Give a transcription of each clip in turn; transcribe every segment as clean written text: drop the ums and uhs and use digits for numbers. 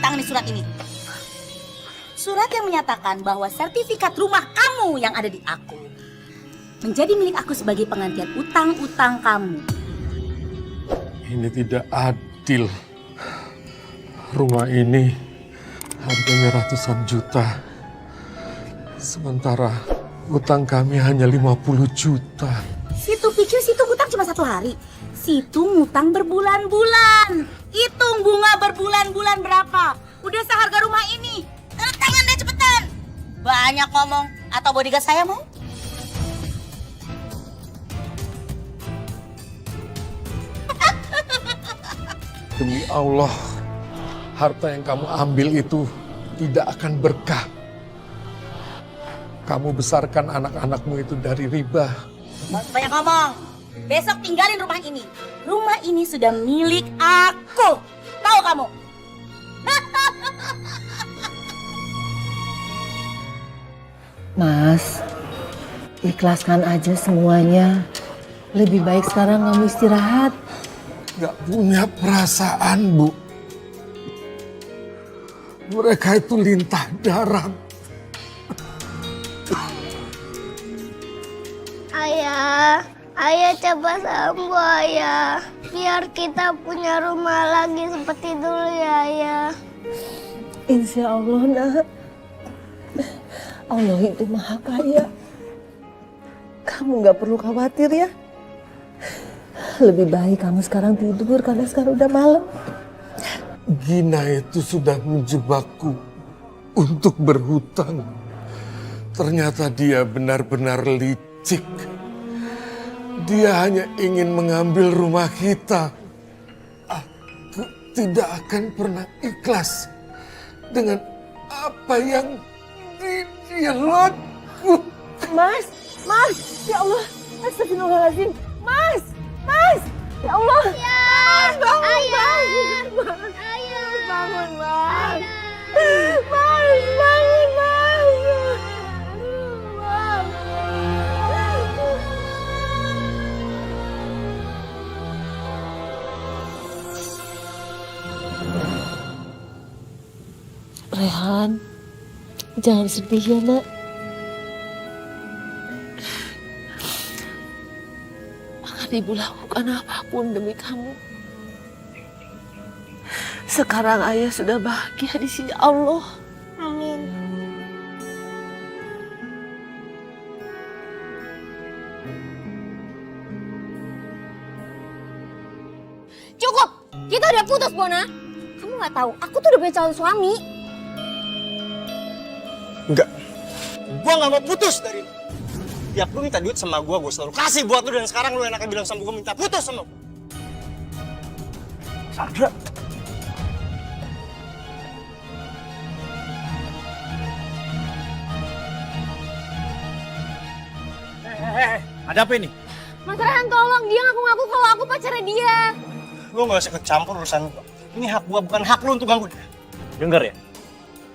tangani surat ini. Surat yang menyatakan bahwa sertifikat rumah kamu yang ada di aku menjadi milik aku sebagai penggantian utang-utang kamu. Ini tidak adil. Rumah ini harganya ratusan juta. Sementara utang kami hanya 50 juta. Situ pikir situ ngutang cuma 1 hari. Situ ngutang berbulan-bulan. Hitung bunga berbulan-bulan berapa. Udah seharga rumah ini. Tanda tangan deh cepetan. Banyak ngomong. Atau bodyguard saya mau? Demi Allah, harta yang kamu ambil itu tidak akan berkah. Kamu besarkan anak-anakmu itu dari riba. Banyak ngomong. Besok tinggalin rumah ini. Rumah ini sudah milik aku. Tahu kamu? Mas, ikhlaskan aja semuanya. Lebih baik sekarang kamu istirahat. Gak punya perasaan, Bu. Mereka itu lintah darat. Ayah coba sembuh ayah. Biar kita punya rumah lagi seperti dulu ya ayah. Insya Allah, nak. Allah itu maha kaya. Kamu gak perlu khawatir ya. Lebih baik kamu sekarang tidur karena sekarang udah malam. Gina itu sudah menjebakku untuk berhutang. Ternyata dia benar-benar licik. Dia hanya ingin mengambil rumah kita. Aku tidak akan pernah ikhlas dengan apa yang dia lakukan. Mas, ya Allah, astagfirullahaladzim. Mas, ya Allah. Ayah, Bangun, ayah, Mas. ayah, Bangun, Mas. ayah. Bangun, Mas. Rehan, jangan sedih ya, nak. Akan ibu lakukan apapun demi kamu. Sekarang ayah sudah bahagia di sini Allah. Amin. Cukup! Kita udah putus, Bona. Kamu nggak tahu, aku tuh udah punya calon suami. Enggak. Gua nggak mau putus dari lu. Tiap lu minta duit sama gua selalu kasih buat lu, dan sekarang lu enaknya bilang sama gua minta putus sama gua. Sandra. Ada apa ini? Mas Rehan, tolong. Dia ngaku-ngaku kalau aku pacarnya dia. Lu nggak usah kecampur urusan gua. Ini hak gua, bukan hak lu untuk ganggu dia. Dengar ya.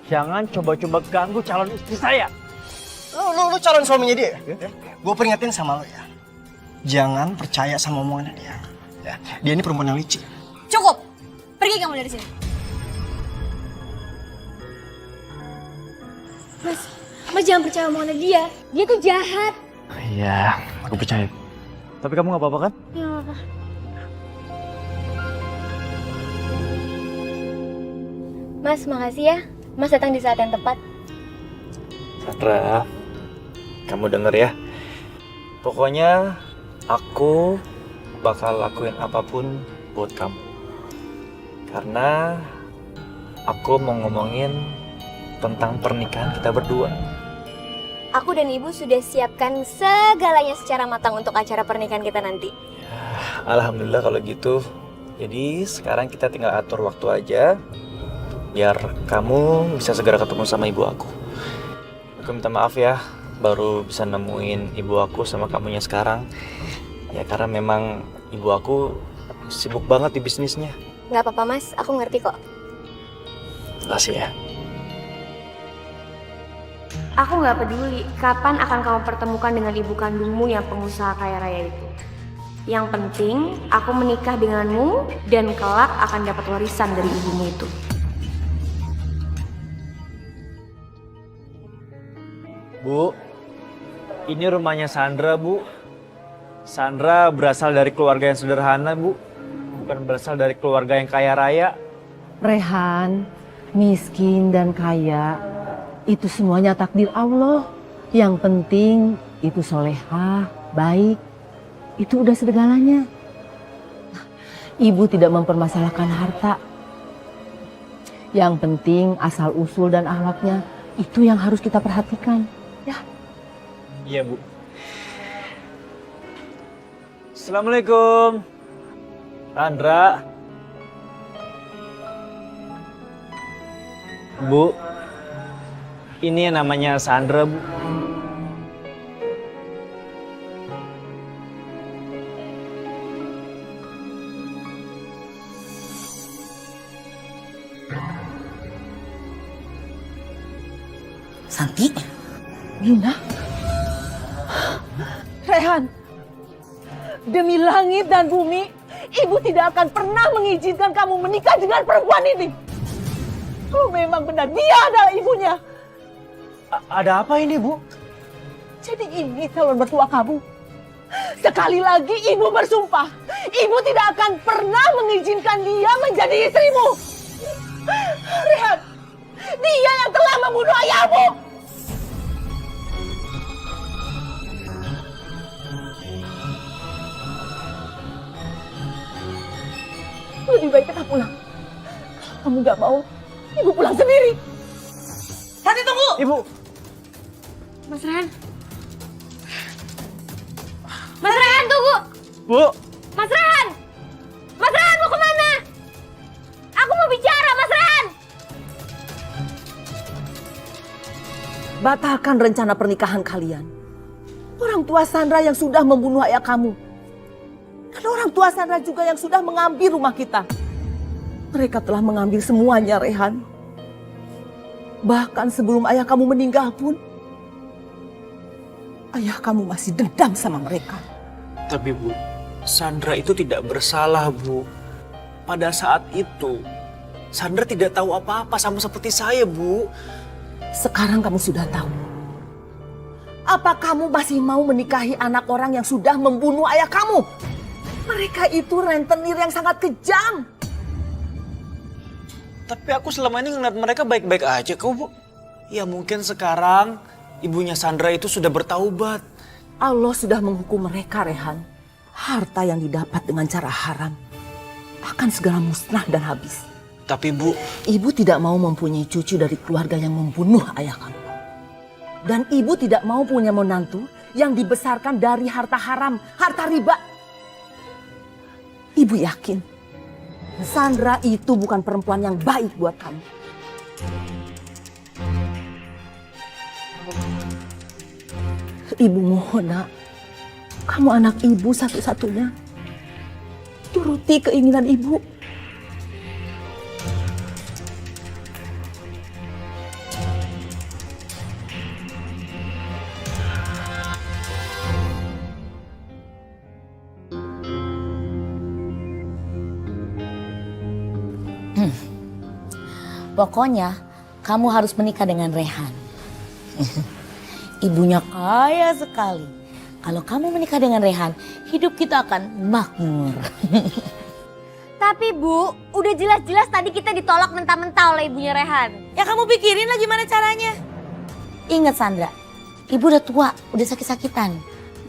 Jangan coba-coba ganggu calon istri saya. Lu calon suaminya dia ya? Gue peringatin sama lo ya. Jangan percaya sama omongannya dia. Ya. Dia ini perempuan yang licik. Cukup! Pergi kamu dari sini. Mas jangan percaya omongannya dia. Dia tuh jahat. Iya, aku percaya. Tapi kamu gak apa-apa kan? Ya nggak apa. Mas, makasih ya. Mas datang di saat yang tepat. Sandra, kamu denger ya. Pokoknya aku bakal lakuin apapun buat kamu. Karena aku mau ngomongin tentang pernikahan kita berdua. Aku dan ibu sudah siapkan segalanya secara matang untuk acara pernikahan kita nanti. Alhamdulillah kalau gitu. Jadi sekarang kita tinggal atur waktu aja, biar kamu bisa segera ketemu sama ibu aku. Aku minta maaf ya, baru bisa nemuin ibu aku sama kamunya sekarang. Ya karena memang ibu aku sibuk banget di bisnisnya. Nggak apa-apa mas, aku ngerti kok. Makasih ya. Aku nggak peduli kapan akan kamu pertemukan dengan ibu kandungmu yang pengusaha kaya raya itu. Yang penting, aku menikah denganmu dan kelak akan dapat warisan dari ibumu itu. Bu, ini rumahnya Sandra, Bu. Sandra berasal dari keluarga yang sederhana, Bu. Bukan berasal dari keluarga yang kaya raya. Rehan, miskin dan kaya, itu semuanya takdir Allah. Yang penting itu solehah, baik. Itu udah segalanya. Ibu tidak mempermasalahkan harta. Yang penting asal usul dan akhlaknya itu yang harus kita perhatikan. Ya. Iya, Bu. Assalamualaikum. Sandra. Bu, ini yang namanya Sandra, Bu. Santi, Gina. Rehan, demi langit dan bumi, ibu tidak akan pernah mengizinkan kamu menikah dengan perempuan ini. Kalau memang benar dia adalah ibunya. Ada apa ini, Bu? Jadi ini calon mertua kamu. Sekali lagi ibu bersumpah, ibu tidak akan pernah mengizinkan dia menjadi istrimu. Rehan, dia yang telah membunuh ayahmu. Lebih baik kita pulang. Kalau kamu nggak mau, ibu pulang sendiri. Santi tunggu. Ibu. Mas Rehan. Mas Rehan, tunggu. Bu. Mas Rehan. Mas Rehan mau kemana? Aku mau bicara, Mas Rehan. Batalkan rencana pernikahan kalian. Orang tua Sandra yang sudah membunuh ayah kamu. Dan orang tua Sandra juga yang sudah mengambil rumah kita. Mereka telah mengambil semuanya, Rehan. Bahkan sebelum ayah kamu meninggal pun, ayah kamu masih dendam sama mereka. Tapi Bu, Sandra itu tidak bersalah, Bu. Pada saat itu, Sandra tidak tahu apa-apa sama seperti saya, Bu. Sekarang kamu sudah tahu. Apa kamu masih mau menikahi anak orang yang sudah membunuh ayah kamu? Mereka itu rentenir yang sangat kejam. Tapi aku selama ini ngeliat mereka baik-baik aja kok, Bu. Ya mungkin sekarang ibunya Sandra itu sudah bertaubat. Allah sudah menghukum mereka, Rehan. Harta yang didapat dengan cara haram akan segera musnah dan habis. Tapi Bu, Ibu tidak mau mempunyai cucu dari keluarga yang membunuh ayah kamu. Dan ibu tidak mau punya menantu yang dibesarkan dari harta haram, harta riba. Ibu yakin Sandra itu bukan perempuan yang baik buat kamu. Ibu mohon, Nak. Kamu anak ibu satu-satunya. Turuti keinginan ibu. Pokoknya kamu harus menikah dengan Rehan. Ibunya kaya sekali. Kalau kamu menikah dengan Rehan, hidup kita akan makmur. Tapi Bu, udah jelas-jelas tadi kita ditolak mentah-mentah oleh ibunya Rehan. Ya kamu pikirin lah gimana caranya. Ingat Sandra, ibu udah tua, udah sakit-sakitan.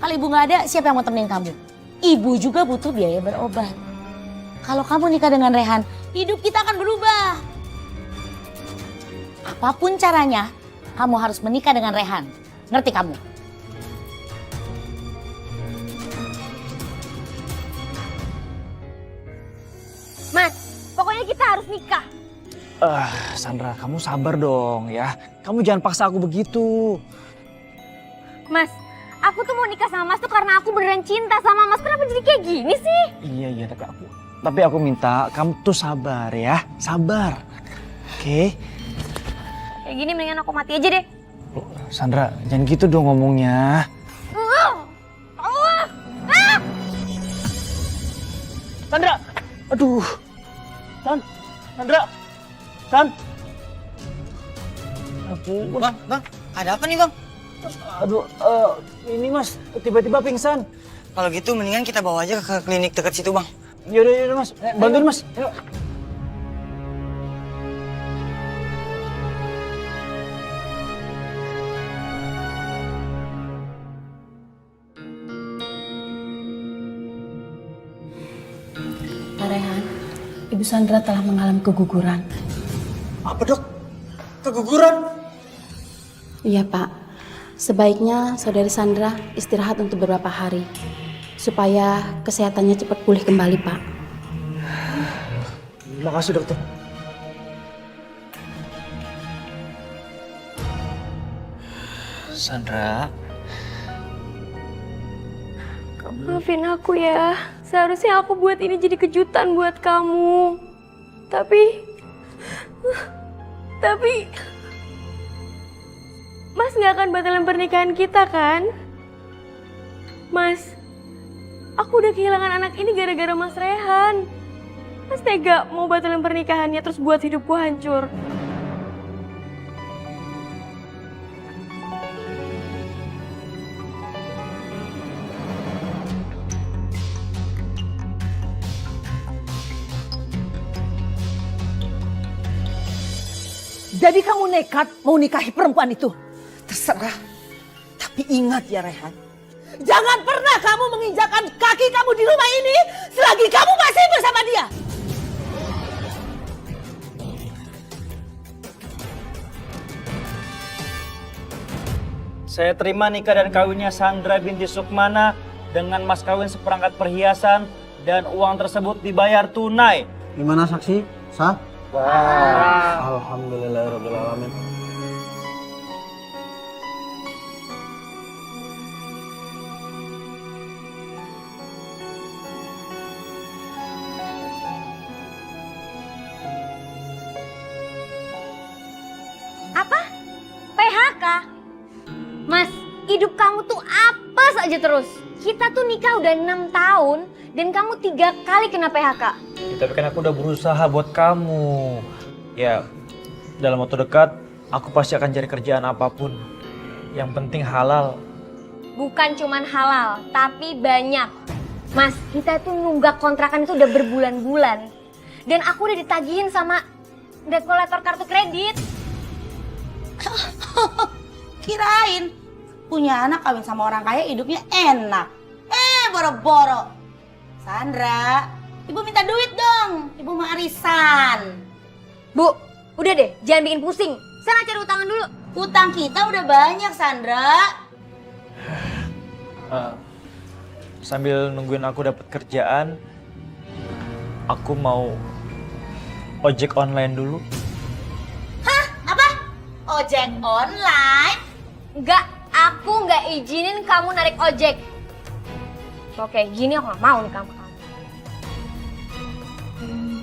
Kalau ibu gak ada, siapa yang mau temenin kamu? Ibu juga butuh biaya berobat. Kalau kamu nikah dengan Rehan, hidup kita akan berubah. Apapun caranya, kamu harus menikah dengan Rehan. Ngerti kamu? Mas, pokoknya kita harus nikah. Sandra, kamu sabar dong ya. Kamu jangan paksa aku begitu. Mas, aku tuh mau nikah sama Mas tuh karena aku beneran cinta sama Mas. Kenapa jadi kayak gini sih? Iya, tapi aku minta kamu tuh sabar ya. Sabar. Oke? Kayak gini mendingan aku mati aja deh. Sandra, jangan gitu dong ngomongnya. Sandra! Aduh. Sandra! Aduh. Bang, ada apa nih Bang? Aduh, ini Mas, tiba-tiba pingsan. Kalau gitu mendingan kita bawa aja ke klinik dekat situ, Bang. Yaudah Mas, bantuin Mas. Ayo. Pak Rehan, Ibu Sandra telah mengalami keguguran. Apa dok? Keguguran? Iya Pak, sebaiknya saudari Sandra istirahat untuk beberapa hari supaya kesehatannya cepat pulih kembali Pak. Makasih dokter. Sandra, Maafin aku ya. Seharusnya aku buat ini jadi kejutan buat kamu. Tapi Mas nggak akan batalin pernikahan kita kan? Mas, aku udah kehilangan anak ini gara-gara Mas Rehan. Mas tega mau batalin pernikahannya terus buat hidupku hancur. Jadi kamu nekat mau nikahi perempuan itu? Terserah. Tapi ingat ya Rehan, jangan pernah kamu menginjakan kaki kamu di rumah ini selagi kamu masih bersama dia. saya terima nikah dan kawinnya Sandra binti Sukmana dengan mas kawin seperangkat perhiasan dan uang tersebut dibayar tunai. Gimana saksi? Sah? Wah. Alhamdulillahirrahmanirrahim. Apa? PHK? Mas, hidup kamu tuh apa saja terus? Kita tuh nikah udah 6 tahun dan kamu 3 kali kena PHK. Ya, tapi kan aku udah berusaha buat kamu. Ya, dalam waktu dekat aku pasti akan cari kerjaan apapun. Yang penting halal. Bukan cuman halal, tapi banyak. Mas, kita tuh nunggak kontrakan itu udah berbulan-bulan. Dan aku udah ditagihin sama debt collector kartu kredit. Kirain punya anak kawin sama orang kaya hidupnya enak. Boro-boro. Sandra, ibu minta duit dong. Ibu mau arisan. Bu, udah deh, jangan bikin pusing. Sana cari utangan dulu. Utang kita udah banyak, Sandra. Sambil nungguin aku dapat kerjaan, aku mau ojek online dulu. Hah? Apa? Ojek online? Enggak, aku nggak izinin kamu narik ojek. Oke, gini aku nggak mau nih kamu.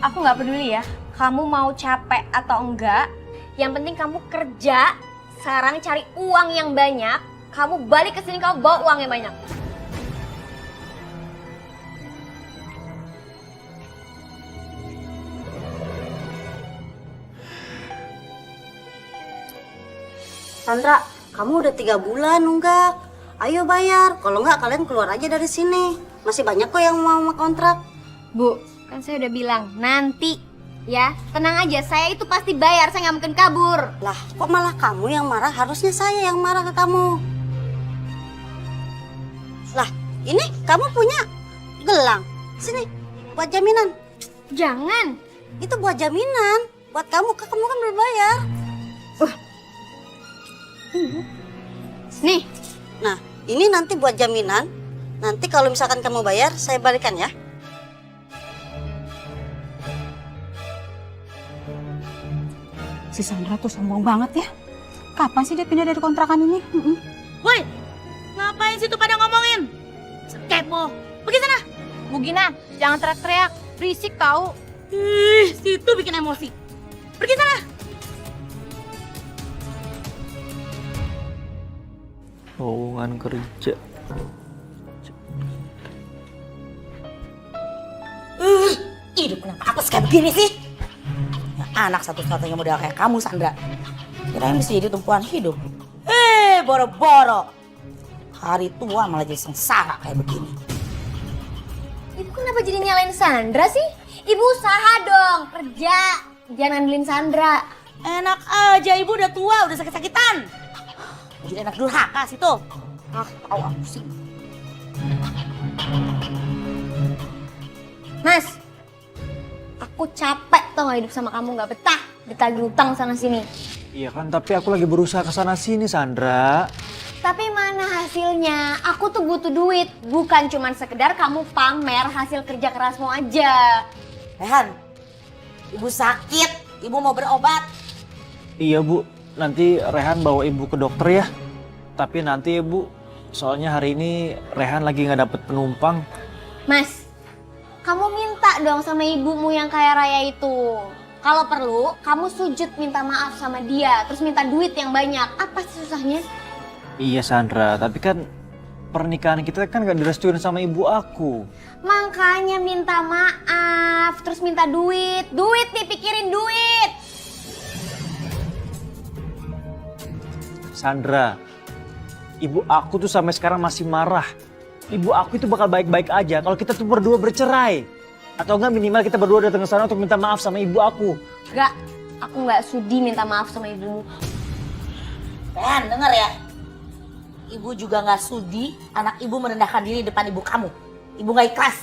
Aku nggak peduli ya, kamu mau capek atau enggak. Yang penting kamu kerja, sekarang cari uang yang banyak. Kamu balik ke sini, kamu bawa uang yang banyak. Sandra, kamu udah 3 bulan nunggak. Ayo bayar, kalau nggak kalian keluar aja dari sini. Masih banyak kok yang mau kontrak. Bu, kan saya udah bilang nanti ya. Tenang aja, saya itu pasti bayar, saya nggak mungkin kabur. Lah, kok malah kamu yang marah? Harusnya saya yang marah ke kamu. Lah, ini kamu punya gelang. Sini, buat jaminan. Jangan. Itu buat jaminan. Buat kamu kan berbayar. Nih. Nah, ini nanti buat jaminan. Nanti kalau misalkan kamu bayar, saya balikan ya. Si Sandra tuh sombong banget ya. Kapan sih dia pindah dari kontrakan ini? Woi, ngapain sih tuh pada ngomongin? Kepo. Pergi sana. Bu Gina, jangan teriak-teriak. Berisik tahu. Ih, situ bikin emosi. Pergi sana. Lowongan kerja. Hidup kenapa apes kayak begini sih? Ya, anak satu-satunya modal kayak kamu, Sandra. Kirain bisa jadi tumpuan hidup. boro-boro. Hari tua malah jadi sengsara kayak begini. Ibu kenapa jadi nyalain Sandra sih? Ibu usaha dong, kerja. Jangan ngandelin Sandra. Enak aja, ibu udah tua, udah sakit-sakitan. Jadi anak durhaka sih tuh. Tahu aku sih. Mas, aku capek tau gak hidup sama kamu, gak betah. Ditagih utang sana sini. Iya kan, tapi aku lagi berusaha kesana sini, Sandra. Tapi mana hasilnya? Aku tuh butuh duit. Bukan cuman sekedar kamu pamer hasil kerja kerasmu aja. Rehan, ibu sakit, ibu mau berobat. Iya Bu, nanti Rehan bawa ibu ke dokter ya. Tapi nanti ya Bu, soalnya hari ini Rehan lagi nggak dapet penumpang. Mas, kamu minta dong sama ibumu yang kaya raya itu. Kalau perlu, kamu sujud minta maaf sama dia, terus minta duit yang banyak. Apa sih susahnya? Iya Sandra, tapi kan pernikahan kita kan gak direstuin sama ibu aku. Makanya minta maaf, terus minta duit. Duit nih, pikirin duit. Sandra, ibu aku tuh sampai sekarang masih marah. Ibu aku itu bakal baik-baik aja kalau kita tuh berdua bercerai. Atau enggak minimal kita berdua datang ke sana untuk minta maaf sama ibu aku. Gak, aku gak sudi minta maaf sama ibumu. Rehan, denger ya. Ibu juga gak sudi anak ibu merendahkan diri depan ibu kamu. Ibu gak ikhlas.